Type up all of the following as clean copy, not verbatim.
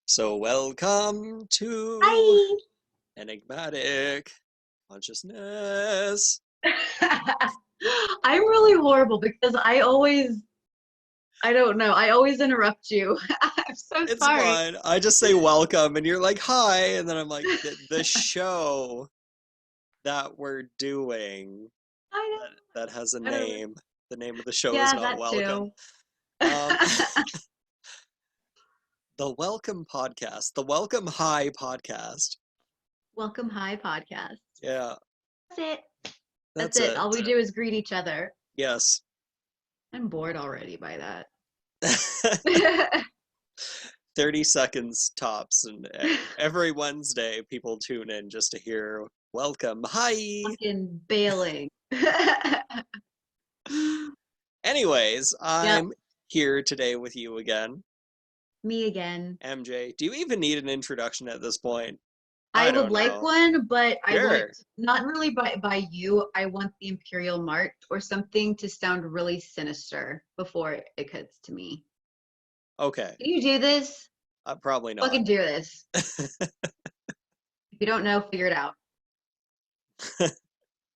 So welcome to Hi. Enigmatic Consciousness. I'm really horrible because I don't know, I always interrupt you. I'm so It's sorry. fine. I just say welcome and you're like, hi. And then I'm like, the show that we're doing I that has a know. I don't know. name. The name of the show is Yeah, not that welcome. too. Um, the Welcome Podcast, the Welcome High Podcast. Welcome, hi, podcast. Yeah, That's it. That's that's it. it. All we do is greet each other. Yes. I'm bored already by that. 30 seconds tops, and every Wednesday people tune in just to hear welcome, hi. Fucking bailing. Anyways, Yep, I'm here today with you again. me again. MJ, do you even need an introduction at this point? I I would don't like know. one, but I want Sure. not really by you. I want the Imperial March or something to sound really sinister before it cuts to me. Okay. Can you do this? Probably not. Fucking do this. If you don't know, figure it out.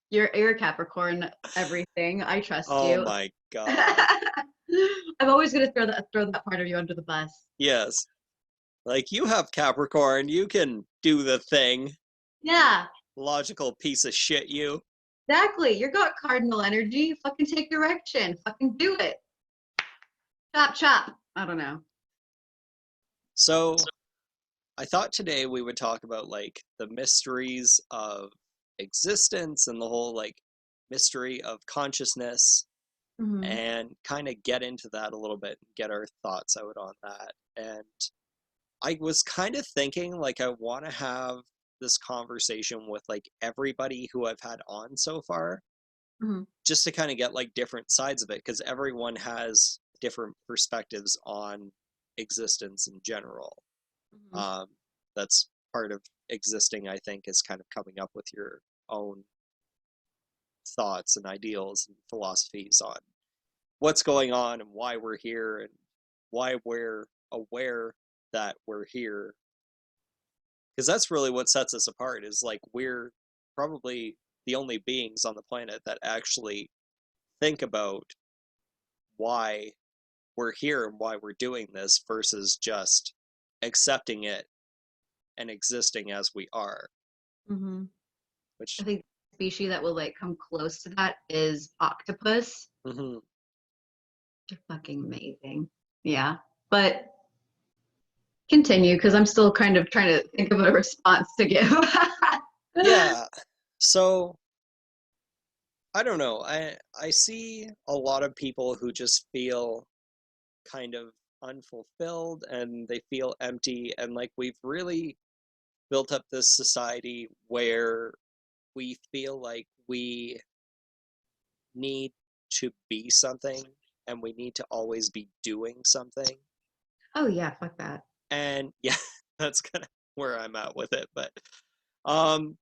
You're a Capricorn, everything. I trust Oh you. my god. I'm always gonna throw that part of you under the bus. Yes. Like, you have Capricorn, you can do the thing. Yeah, Logical piece of shit, you. exactly. You got cardinal energy. Fucking take direction. Fucking do it. Chop chop. I don't know. So, I thought today we would talk about like the mysteries of existence and the whole like mystery of consciousness Hmm. and kind of get into that a little bit and get our thoughts out on that. And I was kind of thinking like I want to have this conversation with like everybody who I've had on so far Hmm. just to kind of get like different sides of it because everyone has different perspectives on existence in general. Hmm. um, that's part of existing, I think, is kind of coming up with your own thoughts and ideals and philosophies on what's going on and why we're here and why we're aware that we're here, because that's really what sets us apart, is like we're probably the only beings on the planet that actually think about why we're here and why we're doing this versus just accepting it and existing as we are, Hmm. I which think the species that will like come close to that is octopus. mhm. They're fucking amazing. Yeah. But continue because I'm still kind of trying to think of a response to give. Yeah. So I don't know. I see a lot of people who just feel kind of unfulfilled and they feel empty, and like we've really built up this society where we feel like we need to be something and we need to always be doing something. Oh yeah, fuck that. And yeah, that's kind of where I'm at with it. But um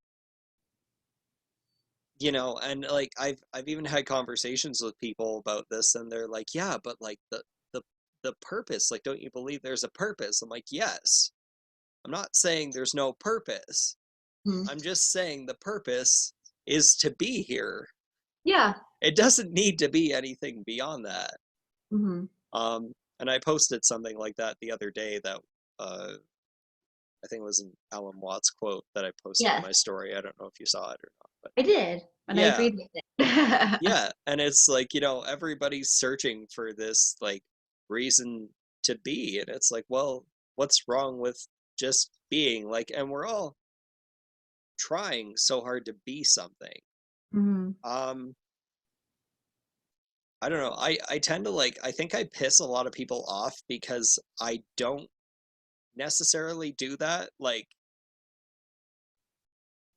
and like I've even had conversations with people about this, and they're like, yeah, but like the the purpose, like, don't you believe there's a purpose? I'm like, yes. I'm not saying there's no purpose. Mhm. I'm just saying the purpose is to be here. Yeah. It doesn't need to be anything beyond that. Hmm. And I posted something like that the other day that I think it was an Alan Watts quote that I posted in Yes, my story. I don't know if you saw it or not, but I did, and I yeah. agreed with it. Yeah, and it's like, everybody's searching for this like reason to be, and it's like, well, what's wrong with just being, like, and we're all trying so hard to be something. Hmm. um I don't know. I tend to, like, I think I piss a lot of people off because I don't necessarily do that. Like,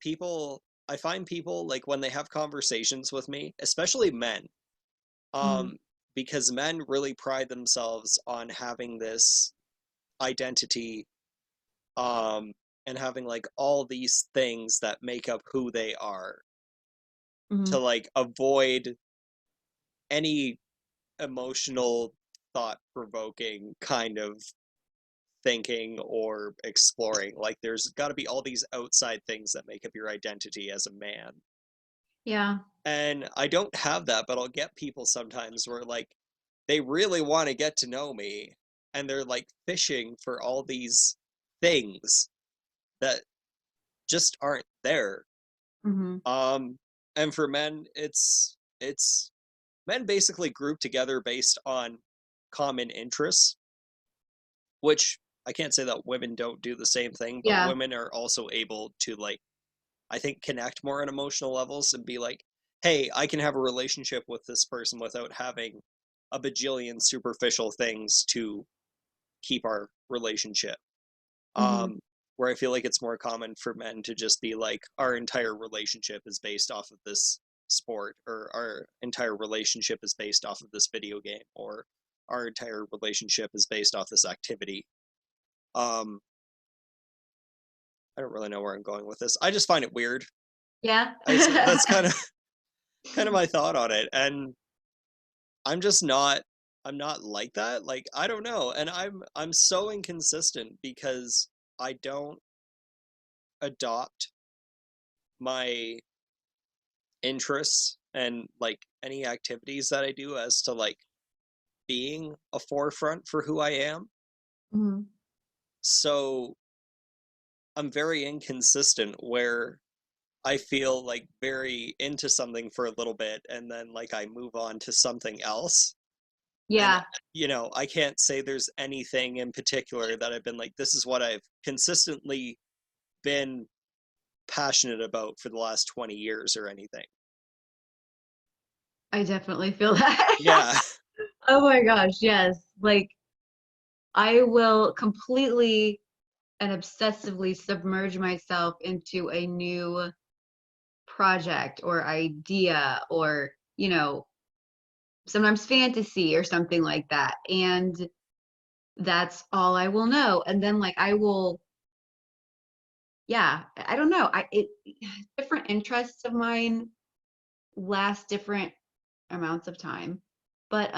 people, I find people, like, when they have conversations with me, especially men, Hmm. um because men really pride themselves on having this identity, um and having like all these things that make up who they are, Hmm. to like avoid any emotional, thought provoking kind of thinking or exploring. Like there's got to be all these outside things that make up your identity as a man. Yeah. And I don't have that, but I'll get people sometimes where like they really want to get to know me and they're like fishing for all these things that just aren't there. Mm-hmm. Um and for men it's men basically group together based on common interests, which I can't say that women don't do the same thing, but Yeah. women are also able to like I think connect more on emotional levels and be like, hey, I can have a relationship with this person without having a bajillion superficial things to keep our relationship. Mm-hmm. Um, where I feel like it's more common for men to just be like, our entire relationship is based off of this sport, or our entire relationship is based off of this video game, or our entire relationship is based off this activity. Um, I don't really know where I'm going with this. I just find it weird. Yeah. That's kind of my thought on it, and I'm just not I'm not like that. Like I don't know, and I'm so inconsistent because I don't adopt my interests and like any activities that I do as to like being a forefront for who I am. Mhm. So I'm very inconsistent where I feel like very into something for a little bit and then like I move on to something else. And Yeah. I can't say there's anything in particular that I've been like this is what I've consistently been passionate about for the last 20 years or anything. I definitely feel that. Yeah. Oh my gosh, yes. Like I will completely and obsessively submerge myself into a new project or idea or, sometimes fantasy or something like that. And that's all I will know. And then like I will, yeah, I don't know. Different interests of mine last different amounts of time. But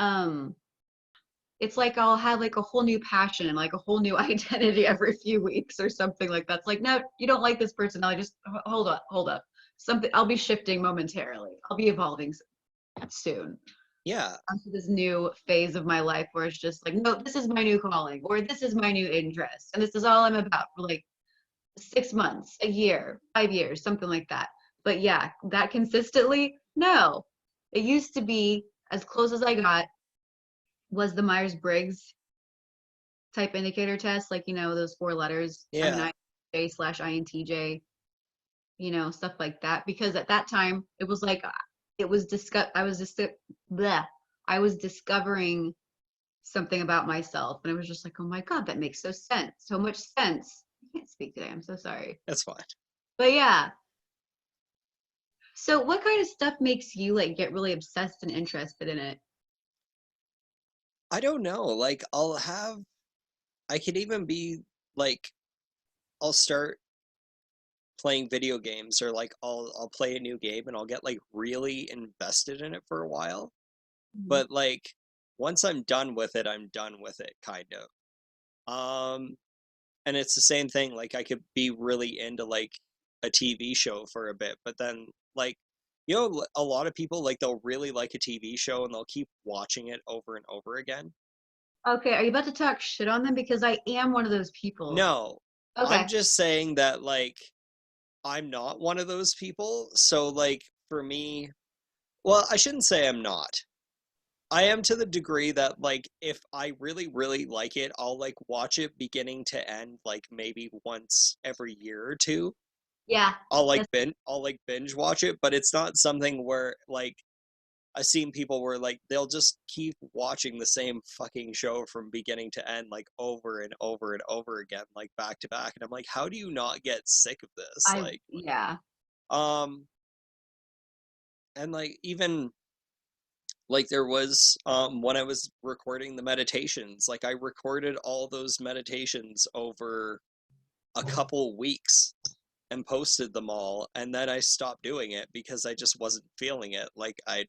it's like I'll have like a whole new passion and like a whole new identity every few weeks or something like that. It's like, no, you don't like this person. I'll just hold up. Something I'll be shifting momentarily. I'll be evolving soon Yeah. onto this new phase of my life where it's just like, no, this is my new calling or this is my new interest. And this is all I'm about for like 6 months, a year, 5 years, something like that. But yeah, that consistently, no. It used to be as close as I got was the Myers-Briggs type indicator test, like, those 4 letters, I'm an Yeah. INTJ, stuff like that. Because at that time, it was like, it was discuss, I was just, bleh, I was discovering something about myself. And it was just like, oh my God, that makes so much sense. I can't speak today. I'm so sorry. That's fine. But yeah. So what kind of stuff makes you like get really obsessed and interested in it? I don't know. Like I could even be like I'll start playing video games or like I'll play a new game and I'll get like really invested in it for a while. Mhm. But like once I'm done with it, I'm done with it kind of. And it's the same thing like I could be really into like a TV show for a bit, but then like a lot of people like they'll really like a TV show and they'll keep watching it over and over again. Okay, are you about to talk shit on them? Because I am one of those people. No, I'm Okay. just saying that like I'm not one of those people. So like for me, well, I shouldn't say I'm not. I am to the degree that like if I really really like it, I'll like watch it beginning to end like maybe once every year or two. Yeah. That's I'll like binge watch it, but it's not something where like I've seen people where like they'll just keep watching the same fucking show from beginning to end like over and over and over again like back to back and I'm like how do you not get sick of this? Like yeah. um and like even like there was when I was recording the meditations, like I recorded all those meditations over a couple weeks and posted them all and then I stopped doing it because I just wasn't feeling it. Like I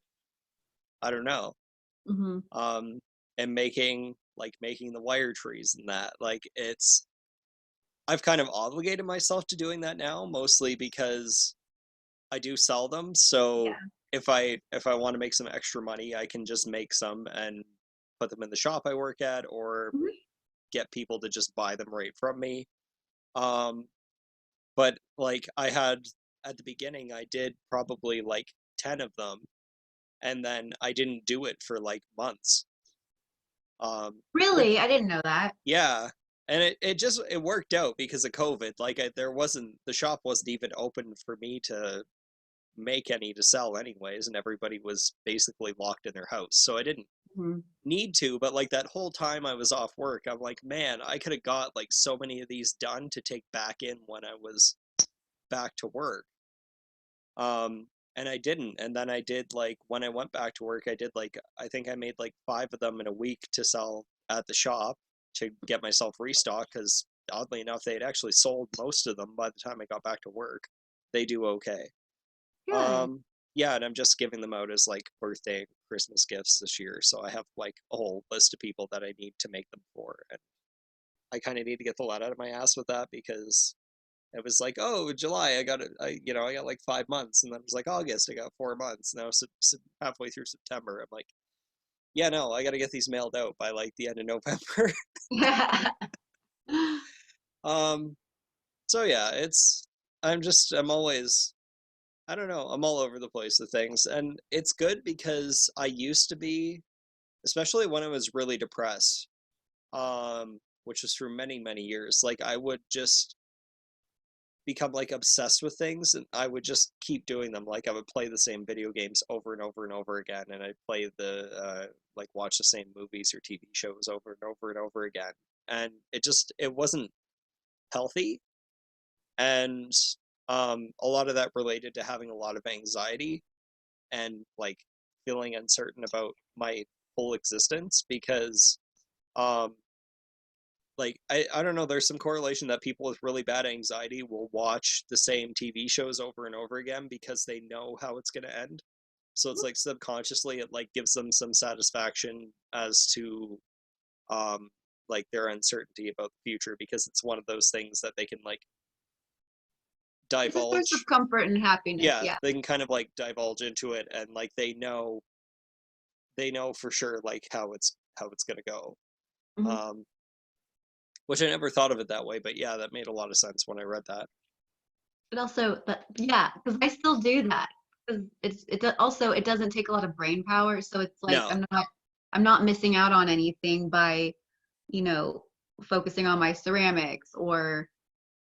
don't know. Hmm. Um and making like making the wire trees and that. Like I've kind of obligated myself to doing that now, mostly because I do sell them. So Yeah. if I want to make some extra money, I can just make some and put them in the shop I work at, or Mhm. get people to just buy them right from me. Um, but like I had at the beginning, I did probably like 10 of them, and then I didn't do it for like months. Really? Which I didn't know that. yeah, and it just it worked out because of COVID. Like there wasn't the shop wasn't even open for me to make any to sell anyways, and everybody was basically locked in their house. So I didn't Mhm. need to, but like that whole time I was off work, I'm like, man, I could have got like so many of these done to take back in when I was back to work. Um, and I didn't. And then I did like when I went back to work, I did like I think I made like 5 of them in a week to sell at the shop to get myself restocked because oddly enough, they had actually sold most of them by the time I got back to work. They do okay. Good. Um, yeah, and I'm just giving them out as like birthday and Christmas gifts this year. So I have like a whole list of people that I need to make them for. And I kind of need to get the lot out of my ass with that because it was like, oh, July, I got it. I got like 5 months. And then it was like August, I got 4 months. Now, halfway through September, I'm like, yeah, no, I got to get these mailed out by like the end of November. Yeah. um, so yeah, I'm always, I don't know, I'm all over the place with things. And it's good because I used to be, especially when I was really depressed, which was for many, many years, like I would just become like obsessed with things and I would just keep doing them. Like I would play the same video games over and over and over again, and I'd play like watch the same movies or TV shows over and over and over again. And it wasn't healthy. And a lot of that related to having a lot of anxiety and like feeling uncertain about my whole existence because um like I don't know, there's some correlation that people with really bad anxiety will watch the same TV shows over and over again because they know how it's going to end. So it's like subconsciously it like gives them some satisfaction as to um like their uncertainty about the future because it's one of those things that they can like It's a source of divulge. comfort and happiness. Yeah, Yeah. they can kind of like divulge into it and like they know for sure like how it's going to go. Mhm. Um which I never thought of it that way, but yeah, that made a lot of sense when I read that. But also, that yeah, because I still do that. Because also it doesn't take a lot of brain power, so it's like No. I'm not missing out on anything by, you know, focusing on my ceramics or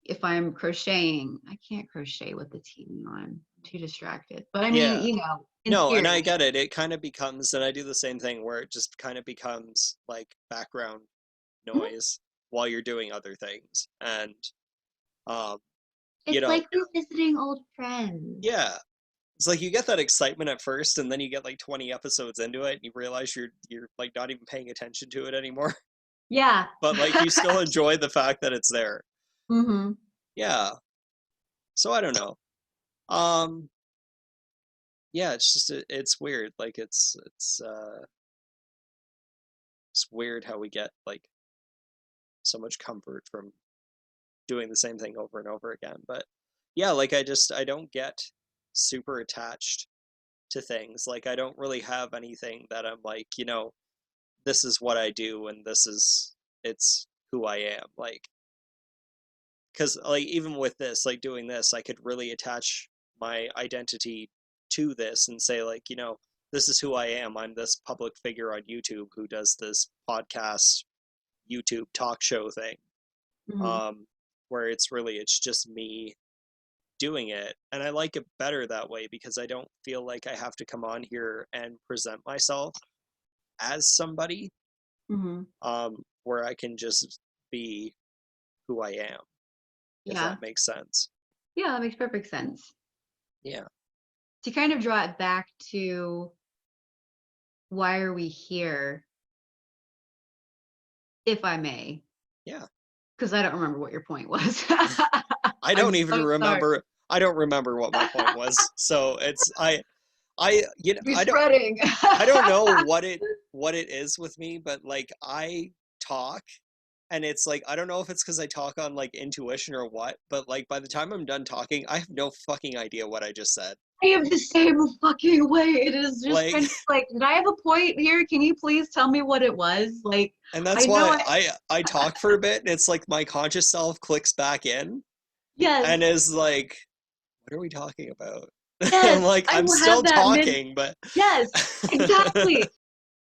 if I'm crocheting. I can't crochet with the TV on. I'm too distracted. But I mean, Yeah. you know, in No, and I theory, get it. It kind of becomes, and I do the same thing where it just kind of becomes like background mhm, noise while you're doing other things. And, um, you it's know, like revisiting old friends. yeah, it's like you get that excitement at first, and then you get like 20 episodes into it, and you realize you're like not even paying attention to it anymore. Yeah. But like you still enjoy the fact that it's there. Hmm. Yeah. So I don't know. Um, yeah, it's just it's weird. Like it's weird how we get like so much comfort from doing the same thing over and over again. But yeah, like I don't get super attached to things. Like I don't really have anything that I'm like, this is what I do and it's who I am. Like cuz like even with this, like doing this, I could really attach my identity to this and say like, this is who I am. I'm this public figure on YouTube who does this podcast YouTube talk show thing. Hmm. Um where it's just me doing it. And I like it better that way because I don't feel like I have to come on here and present myself as somebody, Hmm. where I can just be who I am, if Yeah. that makes sense. Yeah, that makes perfect sense. Yeah. To kind of draw it back to why are we here, if I may, Yeah. because I don't remember what your point was. I I'm don't even so sorry. remember. I don't remember what my point was. So it's, I, Be I don't, spreading. I don't know what it is with me, but like I talk and it's like I don't know if it's because I talk on like intuition or what, but like by the time I'm done talking, I have no fucking idea what I just said. I am the same fucking way. It is just Like, kind of like, did I have a point here? Can you please tell me what it was? Like, and I that's know why I, I talk for a bit, and it's like my conscious self clicks back in yes, and is like, "What are we talking about?" I'm yes, like, I I'm will have still that mid, talking, but yes, exactly.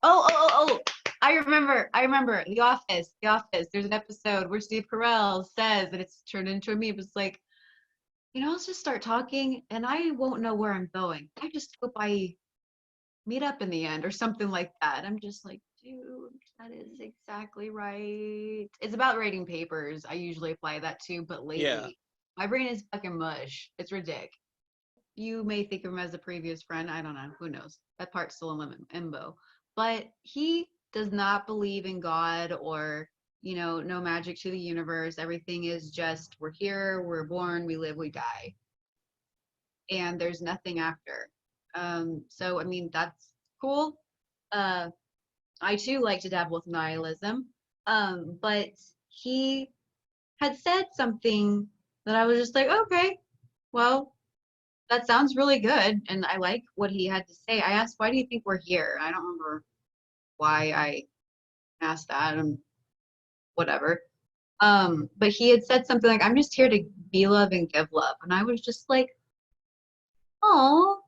I remember The Office. The Office. There's an episode where Steve Carell says, and it's turned into a meme. It's like, I'll just start talking and I won't know where I'm going. I just hope I meet up in the end or something like that. I'm just like, dude, that is exactly right. It's about writing papers. I usually apply that too, but yeah, lately, my brain is fucking mush. It's ridiculous. You may think of him as a previous friend. I don't know. Who knows? That part's still in limbo. But he does not believe in God or, no magic to the universe. Everything is just we're here, we're born, we live, we die, and there's nothing after. So I mean that's cool. Uh, I too like to dabble with nihilism. But he had said something that I was just like, okay, well, that sounds really good. And I like what he had to say. I asked, why do you think we're here? I don't remember why I asked that and whatever. But he had said something like, I'm just here to be love and give love. And I was just like, oh,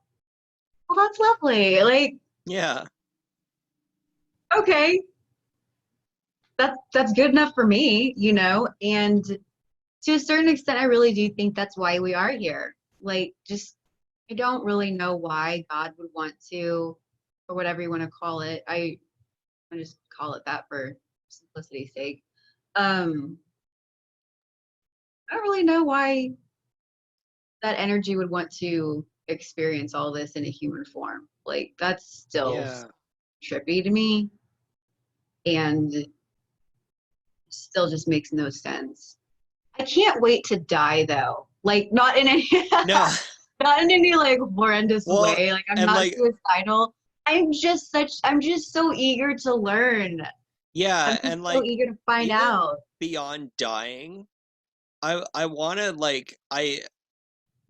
well, that's lovely. Like, yeah, okay, that's good enough for me, and to a certain extent, I really do think that's why we are here. Like, just, I don't really know why God would want to, or whatever you want to call it. I just call it that for simplicity's sake. Um, I don't really know why that energy would want to experience all this in a human form. Like, that's still yeah. trippy to me and still just makes no sense. I can't wait to die though. Like, not in any No, not in any like horrendous well, way. Like, I'm and not like, suicidal. I'm just so eager to learn. I'm yeah, just and so like, eager to find even out. beyond dying, I want to like I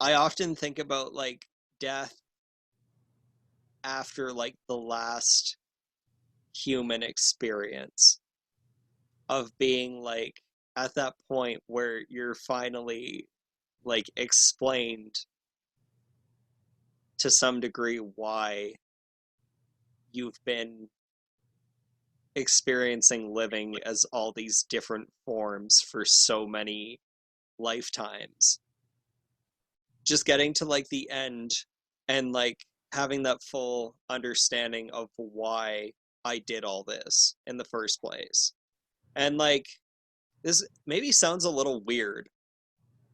often think about like death after like the last human experience of being like at that point where you're finally like explained to some degree why you've been experiencing living as all these different forms for so many lifetimes. Just getting to like the end and like having that full understanding of why I did all this in the first place. And like this maybe sounds a little weird.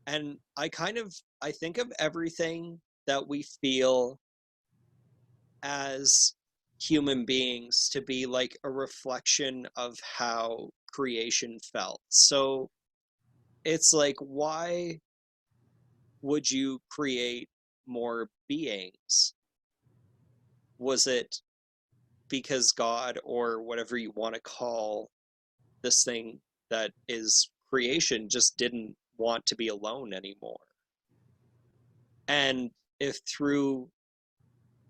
And I think of everything that we feel as human beings to be like a reflection of how creation felt. So it's like, why would you create more beings? Was it because God or whatever you want to call this thing that is creation just didn't want to be alone anymore? And if through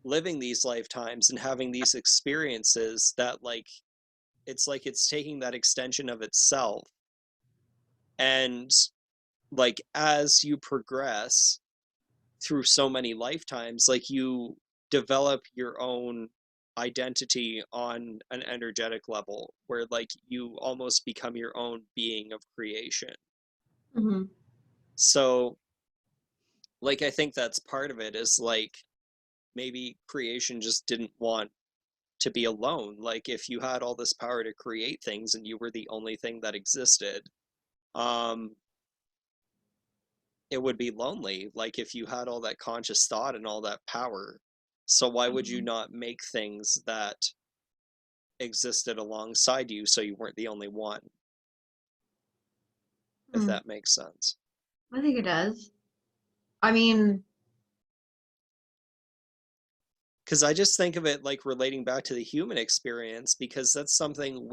living these lifetimes and having these experiences that like it's taking that extension of itself and like as you progress through so many lifetimes like you develop your own identity on an energetic level where like you almost become your own being of creation. Hmm. So like I think that's part of it is like maybe creation just didn't want to be alone. Like if you had all this power to create things and you were the only thing that existed, um it would be lonely, like if you had all that conscious thought and all that power. So why would you Hmm. not make things that existed alongside you so you weren't the only one, if Hmm. that makes sense? I think it does. I mean, because I just think of it like relating back to the human experience, because that's something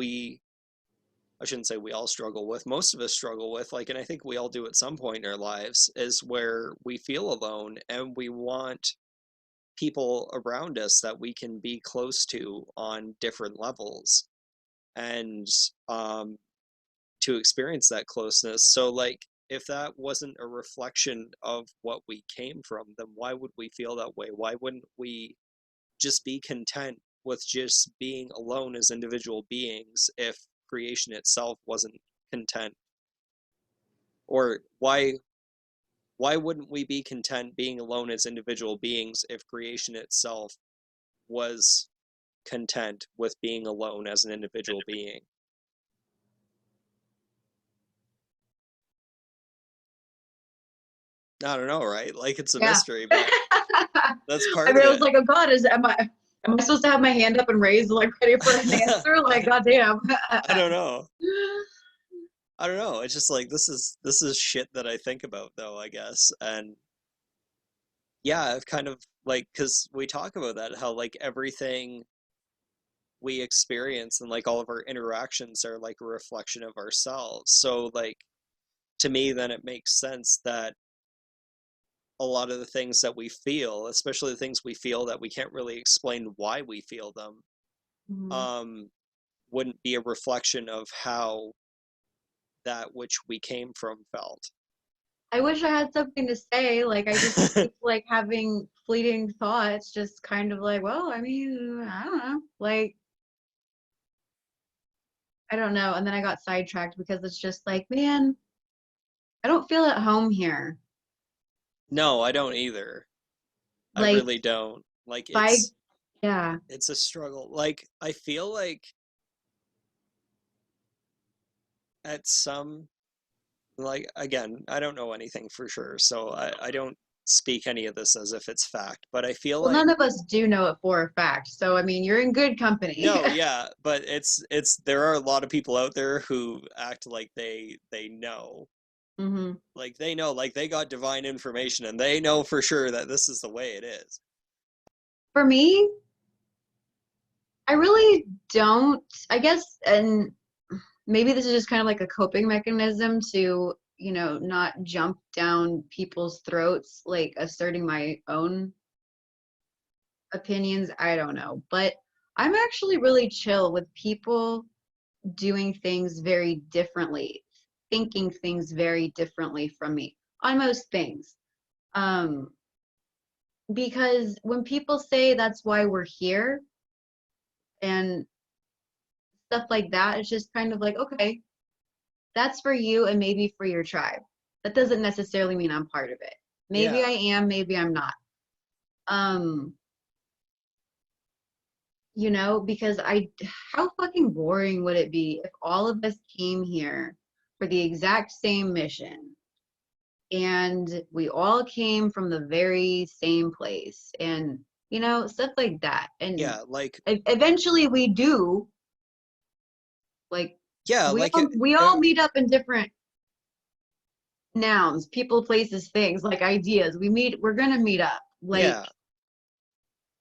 I shouldn't say we all struggle with, most of us struggle with, like, and I think we all do at some point in our lives, is where we feel alone and we want people around us that we can be close to on different levels, and to experience that closeness. So, like, if that wasn't a reflection of what we came from, then why would we feel that way? Why wouldn't we just be content with just being alone as individual beings if creation itself wasn't content? Or why wouldn't we be content being alone as individual beings if creation itself was content with being alone as an individual being? I don't know, right? Like, it's a Yeah. mystery, but that's I part mean, of I was it. like, oh God, am I supposed to have my hand up and raised, like ready for an answer? Like, goddamn. I don't know. I don't know. It's just like, this is shit that I think about, though, I guess. And yeah, I've kind of like, because we talk about that, how like everything we experience and like all of our interactions are like a reflection of ourselves. So like, to me, then it makes sense that a lot of the things that we feel, especially the things we feel that we can't really explain why we feel them, Mhm. um, wouldn't be a reflection of how that which we came from felt. I wish I had something to say. Like, I just keep like having fleeting thoughts, just kind of like, well, I mean, I don't know. Like, I don't know. And then I got sidetracked because it's just like, man, I don't feel at home here. No, I don't either. I Like, really don't. Like, by, yeah. it's a struggle. Like, I feel like at some, like, again, I don't know anything for sure, so I don't speak any of this as if it's fact, but I feel Well, like, none of us do know it for a fact. So, I mean, you're in good company. no, yeah, but it's there are a lot of people out there who act like they know. Hmm. Like, they know, like they got divine information and they know for sure that this is the way it is. For me, I really don't, I guess, and maybe this is just kind of like a coping mechanism to, not jump down people's throats, like asserting my own opinions. I don't know. But I'm actually really chill with people doing things very differently, thinking things very differently from me on most things. Um, because when people say that's why we're here and stuff like that, it's just kind of like, okay, that's for you and maybe for your tribe. That doesn't necessarily mean I'm part of it. Maybe I Yeah, am, maybe I'm not. Um, because how fucking boring would it be if all of us came here for the exact same mission and we all came from the very same place and, stuff like that. And yeah, like, eventually we do, like, yeah, we like all, we all meet up in different nouns, people, places, things, like ideas. We're gonna meet up. Like, yeah,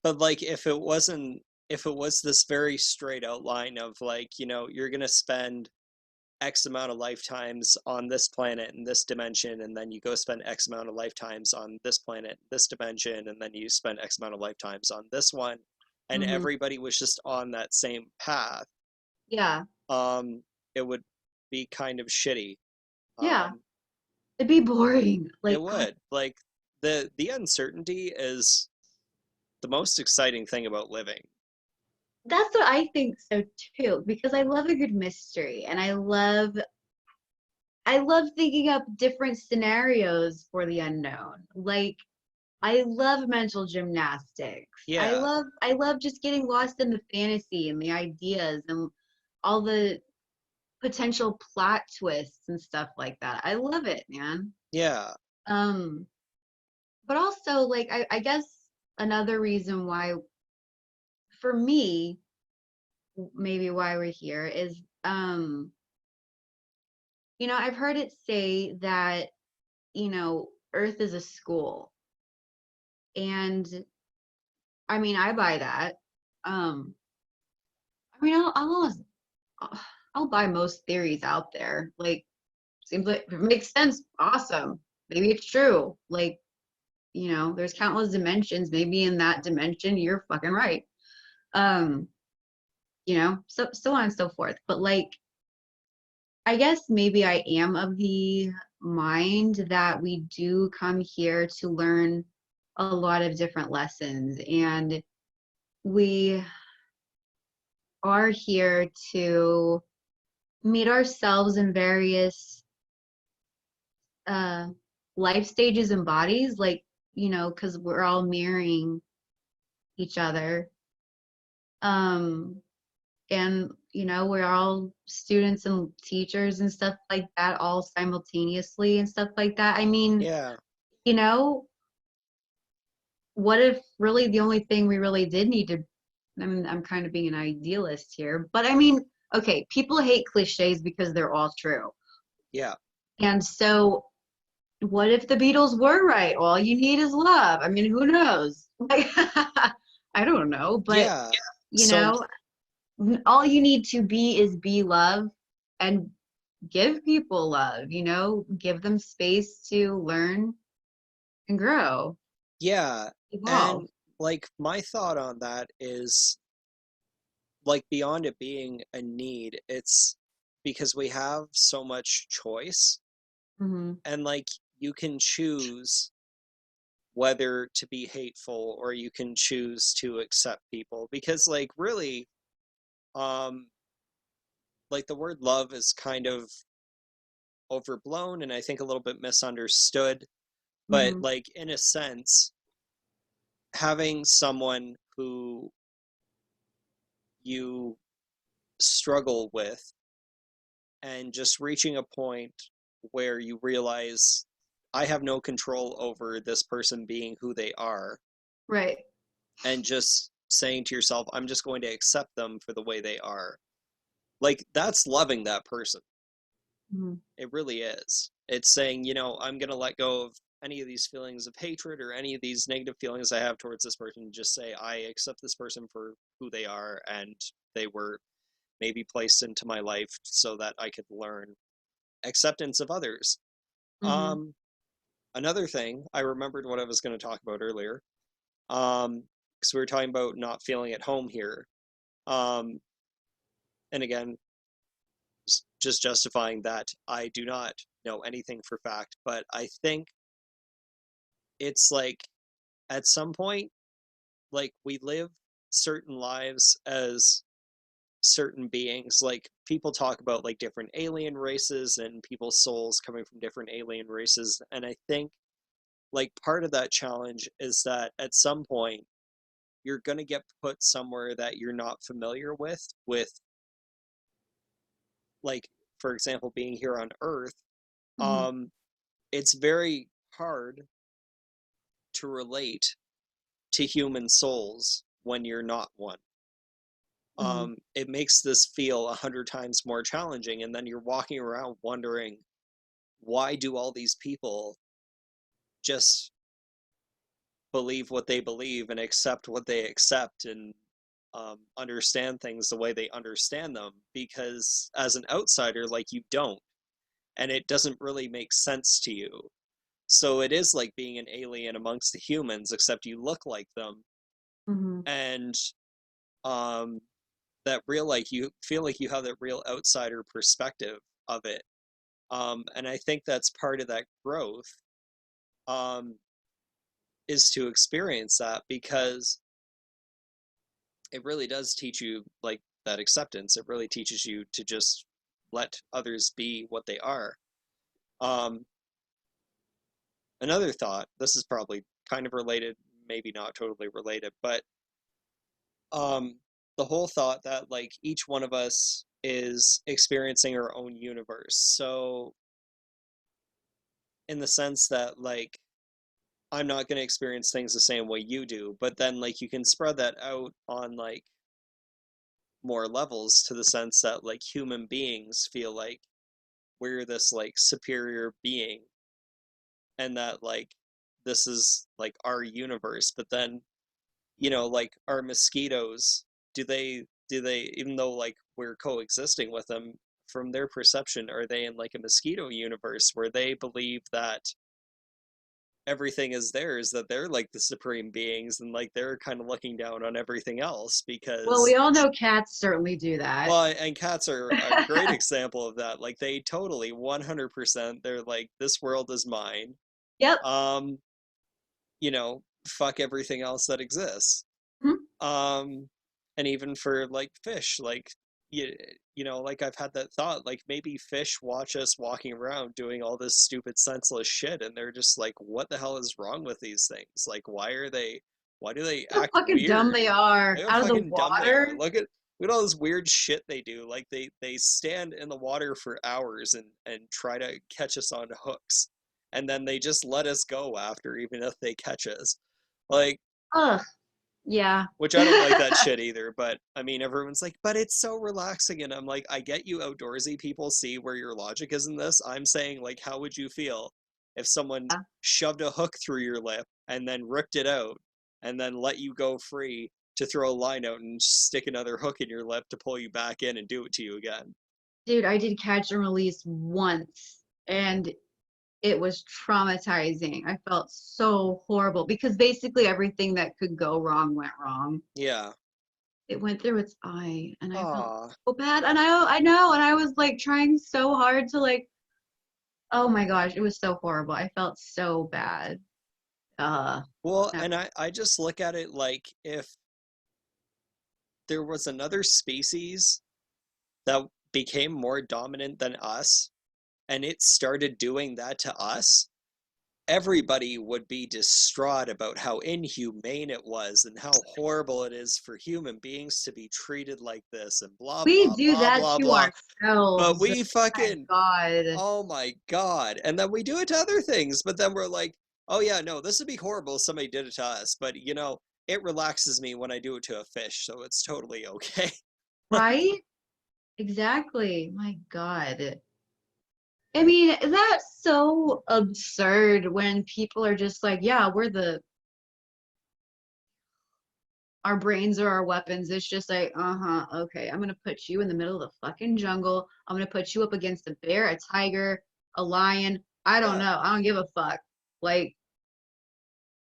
but like, if it was this very straight outline of, like, you're gonna spend X amount of lifetimes on this planet in this dimension, and then you go spend X amount of lifetimes on this planet, this dimension, and then you spend X amount of lifetimes on this one, and mhm, everybody was just on that same path, yeah, um, it would be kind of shitty. yeah, Um, it'd be boring. it Like, God, would. Like, the uncertainty is the most exciting thing about living. that's what I think so too, because I love a good mystery and I love thinking up different scenarios for the unknown. Like, I love mental gymnastics. I Yeah, love I love just getting lost in the fantasy and the ideas and all the potential plot twists and stuff like that. I love it, man. yeah, Um, but also like I guess another reason why for me maybe why we're here is I've heard it say that Earth is a school and I mean, I buy that. I mean, I'll buy most theories out there. Like, seems like if it makes sense, awesome. Maybe it's true. Like, there's countless dimensions. Maybe in that dimension, you're fucking right. Um, so on and so forth. But like, I guess maybe I am of the mind that we do come here to learn a lot of different lessons, and we are here to meet ourselves in various uh life stages and bodies, like, because we're all mirroring each other. Um, and we're all students and teachers and stuff like that, all simultaneously and stuff like that. I mean, Yeah, you know what if really the only thing we really did need to, I'm kind of being an idealist here, but I mean, okay, people hate cliches because they're all true. yeah, And so what if the Beatles were right? All you need is love. I mean, who knows? Like, I don't know, but yeah. you So know, all you need to be is be love, and give people love, give them space to learn and grow, yeah, evolve. and like my thought on that is like beyond it being a need, it's because we have so much choice, Hmm. and like you can choose whether to be hateful or you can choose to accept people, because like really um like the word love is kind of overblown and I think a little bit misunderstood, but Hmm. like in a sense having someone who you struggle with and just reaching a point where you realize I have no control over this person being who they are, Right. and just saying to yourself, I'm just going to accept them for the way they are. Like, that's loving that person. Hmm. It really is. It's saying, I'm going to let go of any of these feelings of hatred or any of these negative feelings I have towards this person. Just say, I accept this person for who they are, and they were maybe placed into my life so that I could learn acceptance of others. Hmm. Um, Another thing, I remembered what I was going to talk about earlier. Because we were talking about not feeling at home here. Um, and again, just justifying that I do not know anything for fact, but I think it's like at some point, like we live certain lives as certain beings. Like people talk about like different alien races and people's souls coming from different alien races. And I think like part of that challenge is that at some point you're going to get put somewhere that you're not familiar with like for example being here on earth. Hmm. um it's very hard to relate to human souls when you're not one. Hmm. It makes this feel 100 times more challenging, and then you're walking around wondering, why do all these people just believe what they believe and accept what they accept and understand things the way they understand them? Because as an outsider, like you don't, and it doesn't really make sense to you. So it is like being an alien amongst the humans, except you look like them, Hmm. and um, that real like you feel like you have that real outsider perspective of it. And I think that's part of that growth, um, is to experience that, because it really does teach you like that acceptance. It really teaches you to just let others be what they are. Um, Another thought, this is probably kind of related, maybe not totally related, but um, the whole thought that like each one of us is experiencing our own universe. So in the sense that like I'm not going to experience things the same way you do, but then like you can spread that out on like more levels, to the sense that like human beings feel like we're this like superior being, and that like this is like our universe, but then like our mosquitoes, do they even though like we're coexisting with them, from their perception, are they in like a mosquito universe where they believe that everything is theirs, that they're like the supreme beings, and like they're kind of looking down on everything else Well, we because, all know cats certainly do that. well, and cats are a great example of that. Like they totally 100%, they're like, this world is mine. Yep. um Fuck everything else that exists. Mhm. um and even for like fish, like you, like I've had that thought, like maybe fish watch us walking around doing all this stupid senseless shit, and they're just like, what the hell is wrong with these things? Like why do they How act fucking dumb weird? they are Like how out of the fucking dumb they are. water. Look at all this weird shit they do. Like they stand in the water for hours and try to catch us on hooks, and then they just let us go after, even if they catch us. Like, Ugh. Yeah. which I don't like that shit either, but I mean, everyone's like, but it's so relaxing. And I'm like, I get you outdoorsy people see where your logic is in this. I'm saying, like, how would you feel if someone shoved a hook through your lip and then ripped it out and then let you go free to throw a line out and stick another hook in your lip to pull you back in and do it to you again? Dude, I did catch and release once and it was traumatizing. I felt so horrible because basically everything that could go wrong went wrong. Yeah. It went through its eye and I felt Aw. so bad. And I know, and I was like trying so hard to like, oh my gosh, it was so horrible. I felt so bad. Uh, Well, no. and I just look at it like, if there was another species that became more dominant than us, and it started doing that to us, everybody would be distraught about how inhumane it was and how horrible it is for human beings to be treated like this, and blah, We blah, do blah, that blah, to blah. But ourselves. we My fucking, God. oh my God. And then we do it to other things, but then we're like, oh yeah, no, this would be horrible if somebody did it to us. But, it relaxes me when I do it to a fish, so it's totally okay. Right? Exactly. My God. I mean, that's so absurd when people are just like, yeah, our brains are our weapons. It's just like, uh-huh, okay, I'm gonna put you in the middle of the fucking jungle. I'm gonna put you up against a bear, a tiger, a lion. I don't Yeah. know. I don't give a fuck. Like,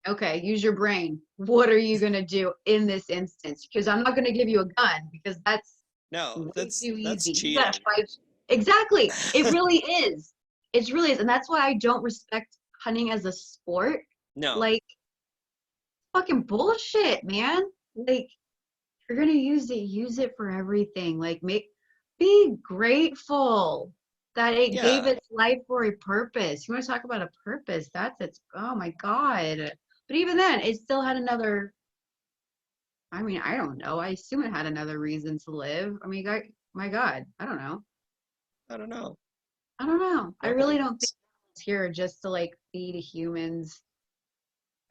okay, use your brain. What are you gonna do in this instance? Because I'm not gonna give you a gun because that's No, way that's too that's easy. You gotta cheating. fight. Exactly. It really is. It really is. And that's why I don't respect hunting as a sport. No. Like, fucking bullshit, man. Like, if you're gonna use it for everything. Like, be grateful that it gave Yeah. its life for a purpose. You want to talk about a purpose? Oh my God. But even then, it still had another, I mean, I don't know. I assume it had another reason to live. I mean, my God, I don't know. I don't know. I don't know. I Nobody really don't think knows. it's here just to like feed humans.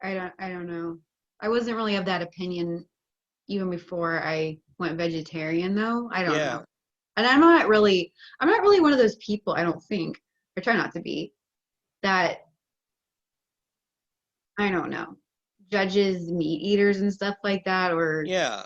I don't know. I wasn't really of that opinion even before I went vegetarian though. I don't know. Yeah. And I'm not really one of those people, I don't think, I try not to be, that I don't know, judges meat eaters and stuff like that, or Yeah.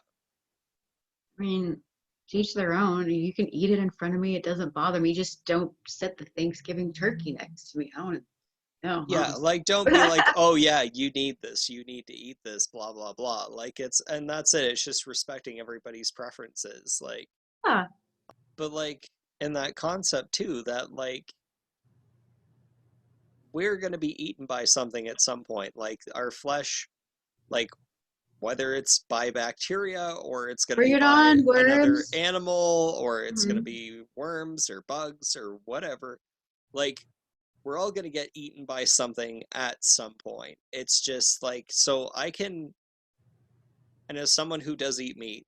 I mean, to each their own. You can eat it in front of me. It doesn't bother me. Just don't set the Thanksgiving turkey next to me. I don't want to Yeah. know. Like, don't be like, oh, yeah, you need this. You need to eat this, blah, blah, blah. Like, and that's it. It's just respecting everybody's preferences. Like, Huh. but like, in that concept too, that like, we're going to be eaten by something at some point. Like, our flesh, like, whether it's by bacteria or it's going to Bring be it by on, another worms. animal or it's going to Mhm. be worms or bugs or whatever. Like, we're all going to get eaten by something at some point. It's just like, so I can, and as someone who does eat meat,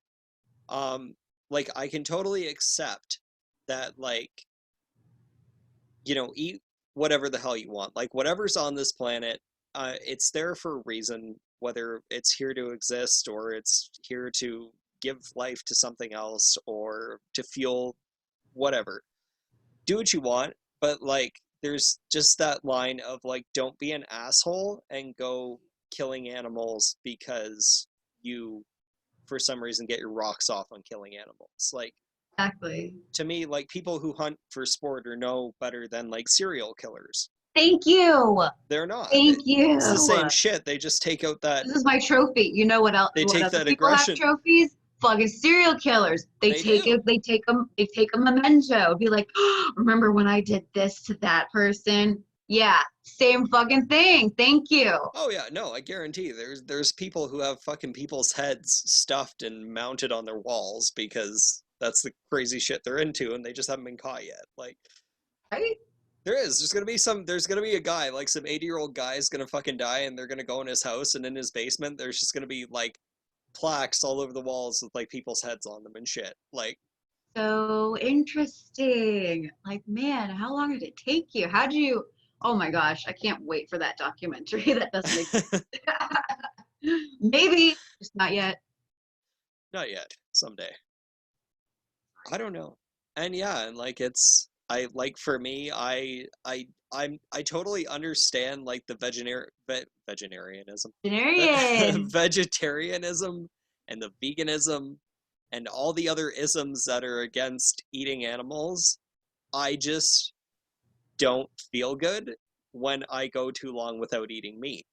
um like I can totally accept that, like, eat whatever the hell you want. Like, whatever's on this planet, it's there for a reason, whether it's here to exist or it's here to give life to something else or to fuel whatever. Do what you want, but like, there's just that line of like, don't be an asshole and go killing animals because you for some reason get your rocks off on killing animals. Like, Exactly. to me, like, people who hunt for sport are no better than like serial killers. Thank you. They're not. Thank It's the you. same shit. They just take out that, This is my trophy. You know what else? they What take other that people have aggression. trophies? Fucking serial killers. They They take do. it. They take a memento. Be like, oh, remember when I did this to that person? Yeah, same fucking thing. Thank you. Oh yeah, no, I guarantee there's people who have fucking people's heads stuffed and mounted on their walls because that's the crazy shit they're into and they just haven't been caught yet. Like, Right? there's gonna be a guy, like some 80-year-old guy is gonna fucking die and they're gonna go in his house and in his basement there's just gonna be like plaques all over the walls with like people's heads on them and shit. Like, So interesting. Like, man, how long did it take you? How'd you? Oh my gosh, I can't wait for that documentary. That doesn't exist. Maybe, just not yet. not yet. Someday. I don't know. And yeah, and like it's I like for me, I totally understand like the vegetarianism, Veterinarian. vegetarianism and the veganism and all the other isms that are against eating animals. I just don't feel good when I go too long without eating meat.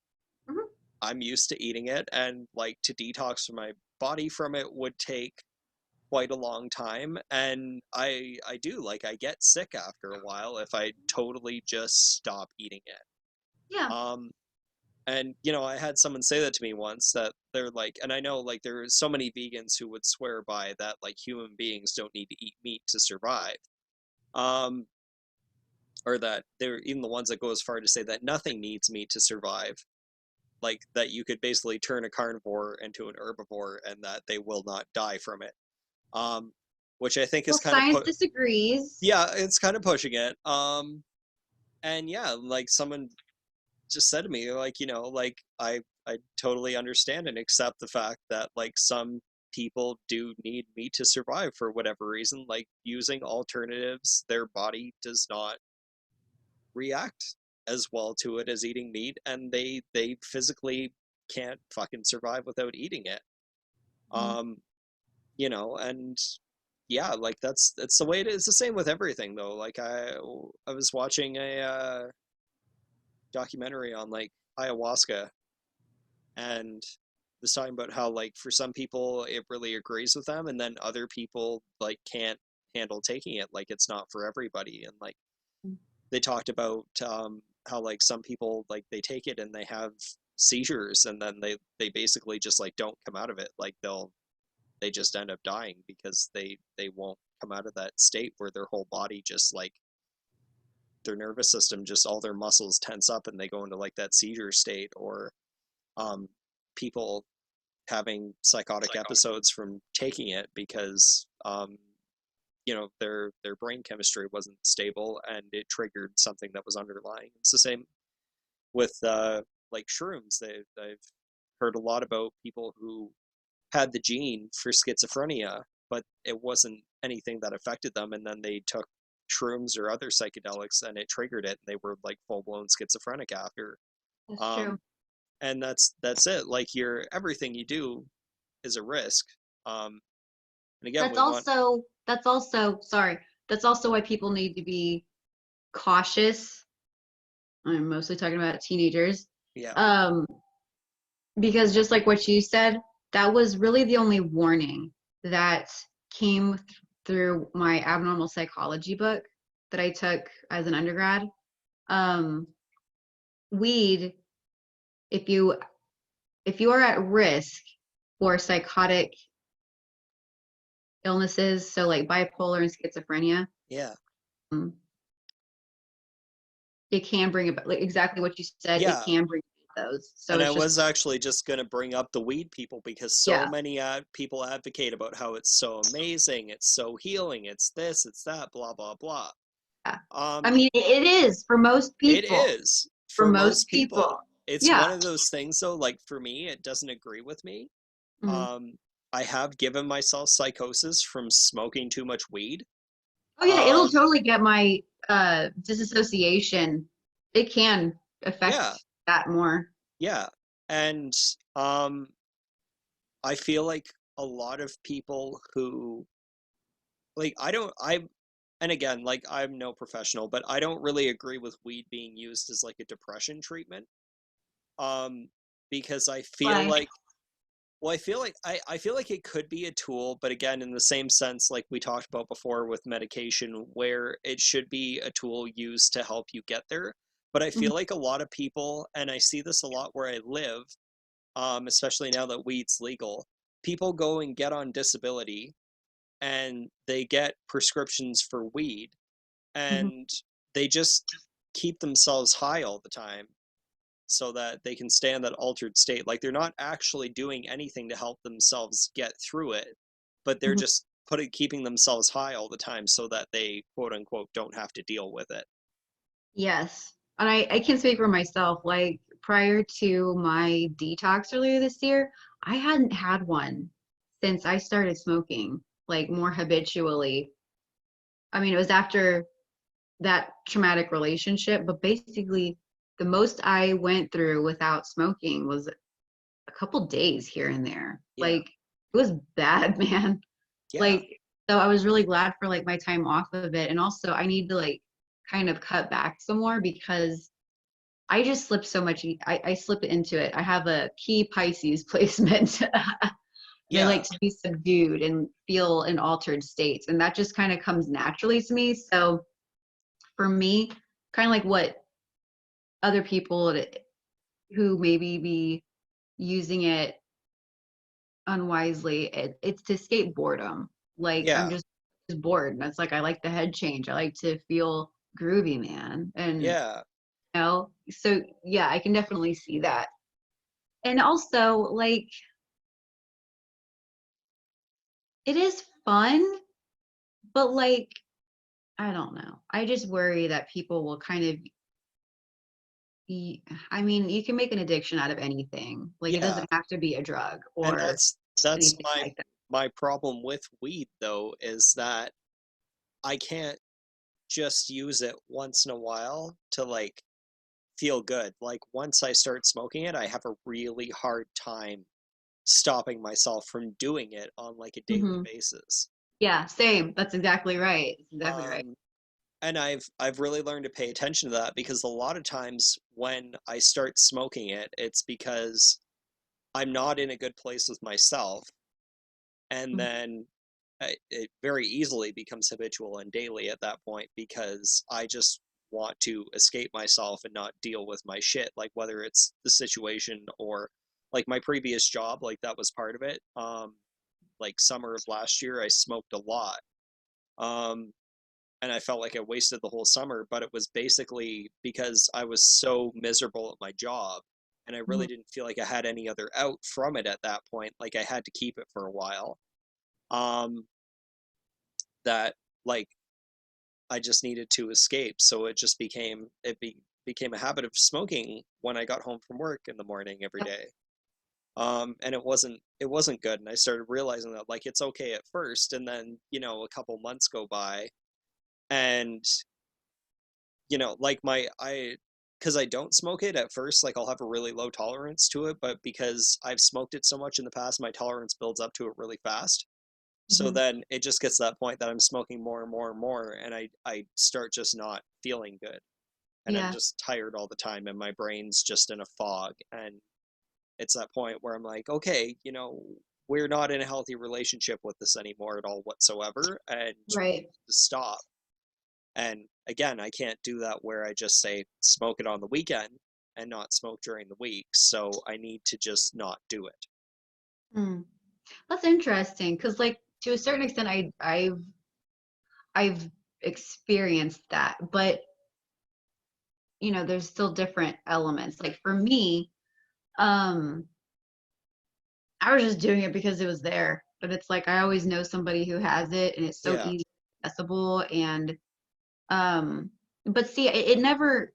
Mhm. I'm used to eating it, and like to detox my body from it would take quite a long time, and I do, like, I get sick after a while if I totally just stop eating it. Yeah. um and you know, I had someone say that to me once, that they're like, and I know like there are so many vegans who would swear by that, like human beings don't need to eat meat to survive, um or that they're even the ones that go as far to say that nothing needs meat to survive, like that you could basically turn a carnivore into an herbivore and that they will not die from it, um, which I think is Well, kind of science disagrees. yeah, it's kind of pushing it. And yeah, like someone just said to me, like, you know, like I totally understand and accept the fact that like some people do need meat to survive for whatever reason, like using alternatives, their body does not react as well to it as eating meat, and they physically can't fucking survive without eating it. Mhm. Um, you know, and yeah, like that's the way it is. It's the same with everything though. Like I was watching a documentary on like ayahuasca, and was talking about how like for some people it really agrees with them, and then other people like can't handle taking it, like it's not for everybody. And like they talked about how like some people, like they take it and they have seizures, and then they basically just like don't come out of it, like they just end up dying because they won't come out of that state where their whole body just like their nervous system, just all their muscles tense up and they go into like that seizure state. Or um, people having psychotic episodes from taking it because you know, their brain chemistry wasn't stable and it triggered something that was underlying. It's the same with like shrooms. I've heard a lot about people who had the gene for schizophrenia, but it wasn't anything that affected them, and then they took shrooms or other psychedelics and it triggered it, and they were like full blown schizophrenic after. That's Um, true. and that's it. Like your everything you do is a risk. Um, and again, we want That's also sorry. That's also why people need to be cautious. I'm mostly talking about teenagers. yeah Um, because just like what you said, that was really the only warning that came through my abnormal psychology book that I took as an undergrad. Um, weed, if you if you are at risk for psychotic illnesses, so like bipolar and schizophrenia, yeah um, it can bring about like exactly what you said. It yeah. can bring those. So And I it's just was actually just going to bring up the weed people because so yeah, many people advocate about how it's so amazing, it's so healing, it's this, it's that, blah blah blah. yeah. I Um, mean, it is for most it people. is For for most most people. people, It's yeah. one of those things though, like for me, it doesn't agree with me. Mhm. Um, I have given myself psychosis from smoking too much weed. Oh yeah, it'll Um, totally get my disassociation. It can affect yeah, that more. yeah. And um I feel like a lot of people who like I don't I and again, like I'm no professional, but I don't really agree with weed being used as like a depression treatment. Um because I feel Why? like well, I feel like it could be a tool, but again, in the same sense, like we talked about before with medication, where it should be a tool used to help you get there. But I Mhm, feel like a lot of people, and I see this a lot where I live, especially now that weed's legal, people go and get on disability and they get prescriptions for weed mhm, and they just keep themselves high all the time so that they can stay in that altered state. Like they're not actually doing anything to help themselves get through it, but they're mhm. just keeping themselves high all the time so that they quote unquote don't have to deal with it. Yes. And I can speak for myself. Like prior to my detox earlier this year, I hadn't had one since I started smoking, like more habitually. I mean, it was after that traumatic relationship, but basically the most I went through without smoking was a couple days here and there. Yeah. Like it was bad, man. Yeah. Like so I was really glad for like my time off of it. And also I need to like kind of cut back some more because I just slip so much. I slip into it. I have a key Pisces placement. And I like Yeah. to be subdued and feel in altered states. And that just kind of comes naturally to me. So for me, kind of like what other people who maybe be using it unwisely, it's to escape boredom. Like I'm Yeah. just bored. And it's like I like the head change. I like to feel groovy, man. And Yeah. you know, so yeah, I can definitely see that. And also like it is fun, but like I don't know. I just worry that people will kind of I mean, you can make an addiction out of anything. Like it Yeah. doesn't have to be a drug And or that's anything my like that. my problem with weed though is that I can't just use it once in a while to like feel good. Like once I start smoking it, I have a really hard time stopping myself from doing it on like a daily Hmm. basis. Yeah, same. That's exactly right. That's exactly right. Um, and I've really learned to pay attention to that because a lot of times when I start smoking it, it's because I'm not in a good place with myself, and Mhm. then it very easily becomes habitual and daily at that point because I just want to escape myself and not deal with my shit, like whether it's the situation or like my previous job, like that was part of it. Like summer of last year, I smoked a lot. Um, and I felt like I wasted the whole summer, but it was basically because I was so miserable at my job and I really Mhm. didn't feel like I had any other out from it at that point. Like I had to keep it for a while. Um, that like I just needed to escape. So it just became a habit of smoking when I got home from work in the morning every Yep. day. And it wasn't good. And I started realizing that like it's okay at first, and then a couple months go by, and like because I don't smoke it at first, like I'll have a really low tolerance to it, but because I've smoked it so much in the past, my tolerance builds up to it really fast. So Mhm. then it just gets to that point that I'm smoking more and more and more, and I start just not feeling good, and I'm Yeah. just tired all the time, and my brain's just in a fog, and it's that point where I'm like, okay, we're not in a healthy relationship with this anymore at all whatsoever, and we need Right. to stop. And again, I can't do that where I just say smoke it on the weekend and not smoke during the week. So I need to just not do it. Mm. That's interesting because like to a certain extent I've experienced that, but there's still different elements. Like for me, um I was just doing it because it was there. But it's like I always know somebody who has it and it's so Yeah. easy accessible and um but see it never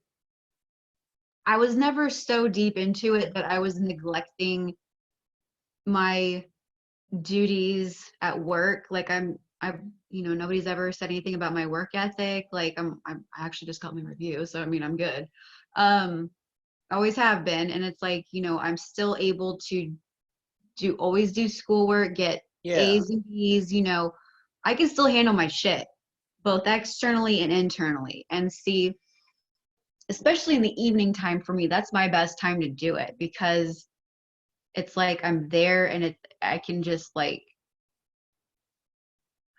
I was never so deep into it that I was neglecting my duties at work. Like I've nobody's ever said anything about my work ethic. Like I actually just got my review, so I mean I'm good. Um always have been, and it's like I'm still able to always do schoolwork, get Yeah. A's and B's, you know, I can still handle my shit, both externally and internally. And see, especially in the evening time for me, that's my best time to do it because it's like I'm there and I can just like,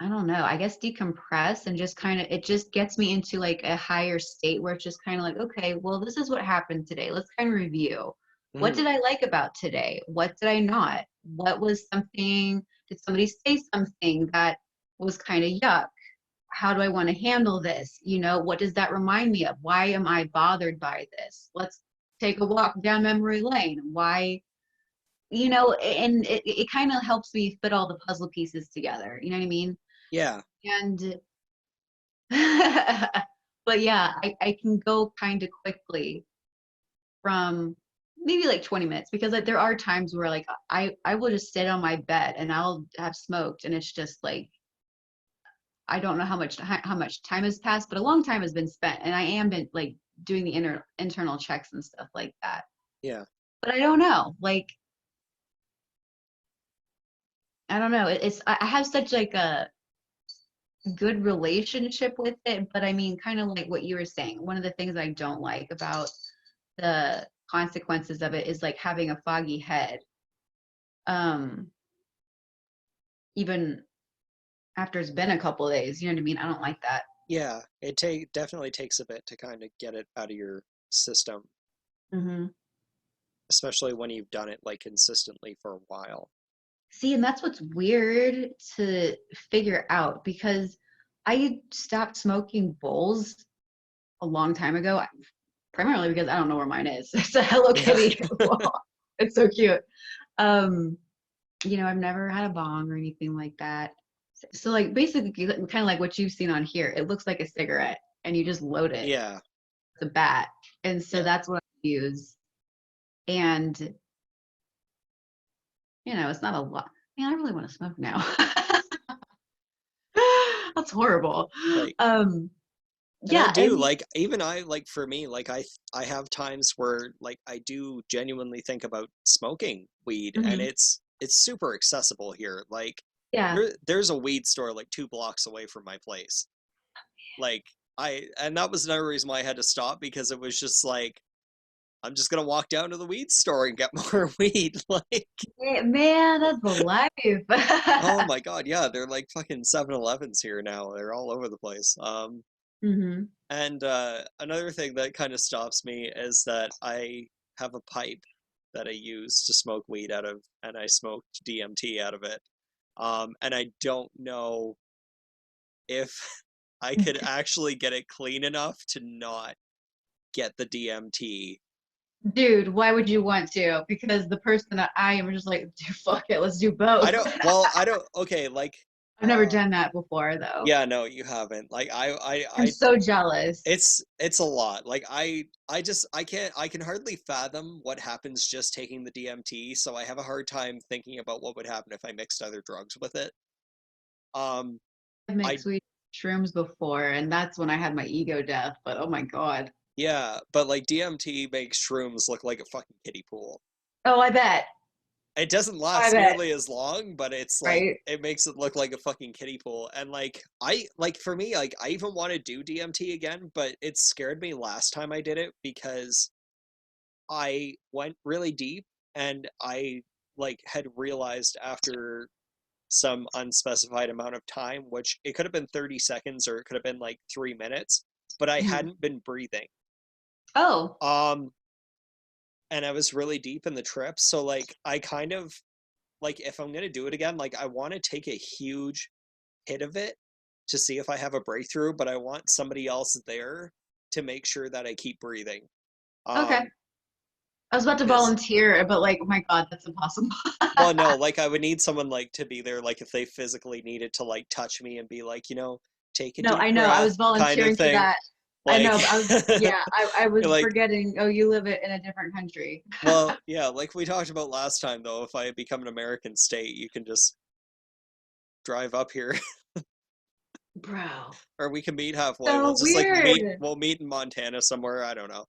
I don't know, I guess decompress and just kind of, it just gets me into like a higher state where it's just kind of like, okay, well, this is what happened today. Let's kind of review. What Mhm. did I like about today? What did I not? What was something, did somebody say something that was kind of yuck? How do I want to handle this? You know, what does that remind me of? Why am I bothered by this? Let's take a walk down memory lane. Why, you know, and it kind of helps me fit all the puzzle pieces together. You know what I mean? Yeah. And but yeah, I can go kind of quickly from maybe like 20 minutes because like, there are times where like I will just sit on my bed and I'll have smoked and it's just like I don't know how much time has passed, but a long time has been spent, and I am been like doing the internal checks and stuff like that. Yeah. But I don't know, like I don't know. It's I have such like a good relationship with it, but I mean, kind of like what you were saying. One of the things I don't like about the consequences of it is like having a foggy head. Um, even after it's been a couple of days, you know what I mean? I don't like that. Yeah. It definitely takes a bit to kind of get it out of your system, Hmm. especially when you've done it like consistently for a while. See, and that's what's weird to figure out because I stopped smoking bowls a long time ago, primarily because I don't know where mine is. It's a Hello Yeah. Kitty wall. It's so cute. Um, you know, I've never had a bong or anything like that. So like basically kind of like what you've seen on here, it looks like a cigarette and you just load it Yeah. with a bat. And so Yeah. that's what I use. And you know, it's not a lot. Man, I really want to smoke now. That's horrible. Like, Um, and I yeah, I do mean, like, even I like, for me, like I have times where like I do genuinely think about smoking weed, and mhm, it's super accessible here. Like yeah. there's a weed store like 2 blocks away from my place. Like and that was another reason why I had to stop, because it was just like, I'm just gonna walk down to the weed store and get more weed. Like, Man, that's the life. oh my god, yeah, they're like fucking 7-Elevens here now. They're all over the place. Hmm. And another thing that kind of stops me is that I have a pipe that I use to smoke weed out of, and I smoked DMT out of it. And I don't know if I could actually get it clean enough to not get the DMT. Dude, why would you want to? Because the person that I am just like, dude, fuck it, let's do I both. don't, well, I don't, okay, like, I've never uh, done that before, though. yeah, no, you haven't. Like, I'm so jealous. it's a lot. Like I just I can hardly fathom what happens just taking the DMT, so I have a hard time thinking about what would happen if I mixed other drugs with it. Um I've I mixed weed shrooms before, and that's when I had my ego death. But oh my God. Yeah, but like DMT makes shrooms look like a fucking kiddie pool. Oh, I bet. It doesn't I last bet. nearly as long, but it's like Right? it makes it look like a fucking kiddie pool. And like I like for me, like I even want to do DMT again, but it scared me last time I did it because I went really deep, and I like had realized after some unspecified amount of time, which it could have been 30 seconds or it could have been like 3 minutes, but I Mhm. hadn't been breathing. Oh, Um, and I was really deep in the trip. So like I kind of like, if I'm gonna do it again, like I want to take a huge hit of it to see if I have a breakthrough, but I want somebody else there to make sure that I keep breathing. okay. Um, I was about to because volunteer, but like, oh my God, that's impossible. Well, no, like I would need someone like to be there, like if they physically needed to like touch me and be like, take a No, deep I know. I breath was kind of volunteering for thing. that. I Like, know, but yeah, I was like, forgetting. Oh, you live it in a different country. well, yeah, like we talked about last time though, if I become an American state, you can just drive up here Bro, or we can meet halfway. We'll so just like weird. we'll meet in Montana somewhere. I don't know.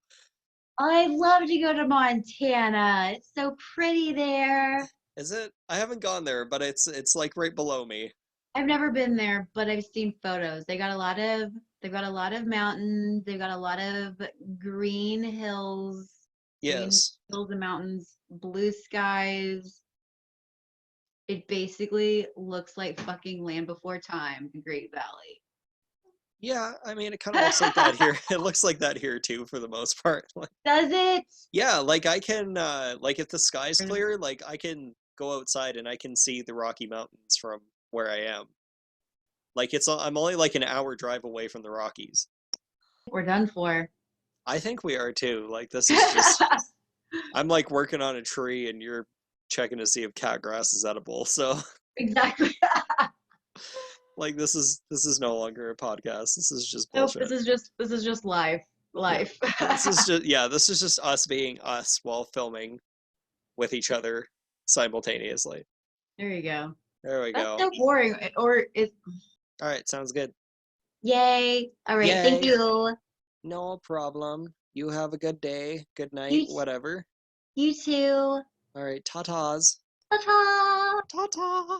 I'd love to go to Montana. It's so pretty there. Is it? I haven't gone there, but it's like right below me. I've never been there, but I've seen photos. They've got a lot of mountains. They've got a lot of green hills, green Yes. hills and mountains, blue skies. It basically looks like fucking Land Before Time, the Great Valley. Yeah, I mean, it kind of looks like that here. It looks like that here too, for the most part. Like, Does it? yeah, like I can, like if the sky's clear, like I can go outside and I can see the Rocky Mountains from where I am. Like I'm only like an hour drive away from the Rockies. We're done for. I think we are too. Like this is just, I'm like working on a tree and you're checking to see if cat grass is edible. So Exactly. like this is no longer a podcast. This is just Nope, bullshit. this is just life. Yeah. Life. This is just yeah, this is just us being us while filming with each other simultaneously. There you go. There we That's go. so boring. Or is All right, sounds good. yay. All right, thank Yay. you. No problem. You have a good day, good night, You whatever. you too. All right, ta-tas. Ta-ta. Ta-ta.